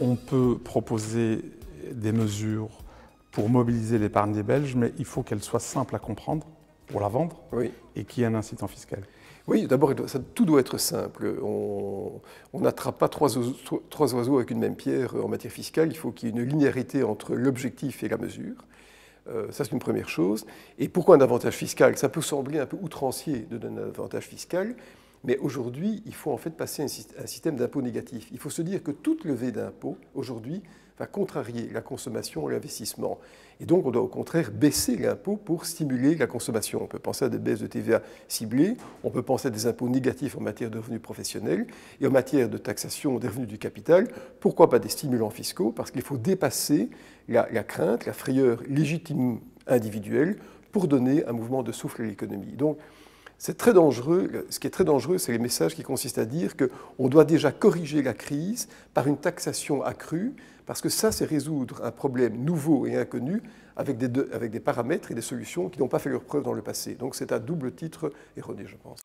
On peut proposer des mesures pour mobiliser l'épargne des Belges, mais il faut qu'elles soient simples à comprendre pour la vendre et qu'il y ait un incitant fiscal. Oui, d'abord, tout doit être simple. On n'attrape pas trois oiseaux avec une même pierre en matière fiscale. Il faut qu'il y ait une linéarité entre l'objectif et la mesure. Ça, c'est une première chose. Et pourquoi un avantage fiscal? Ça peut sembler un peu outrancier de donner un avantage fiscal, mais aujourd'hui, il faut en fait passer à un système d'impôt négatif. Il faut se dire que toute levée d'impôt, aujourd'hui, va contrarier la consommation et l'investissement. Et donc, on doit au contraire baisser l'impôt pour stimuler la consommation. On peut penser à des baisses de TVA ciblées, on peut penser à des impôts négatifs en matière de revenus professionnels et en matière de taxation des revenus du capital. Pourquoi pas des stimulants fiscaux? Parce qu'il faut dépasser la crainte, la frayeur légitime individuelle pour donner un mouvement de souffle à l'économie. Donc, c'est très dangereux. Ce qui est très dangereux, c'est les messages qui consistent à dire qu'on doit déjà corriger la crise par une taxation accrue, parce que ça, c'est résoudre un problème nouveau et inconnu avec des paramètres et des solutions qui n'ont pas fait leur preuve dans le passé. Donc c'est à double titre erroné, je pense.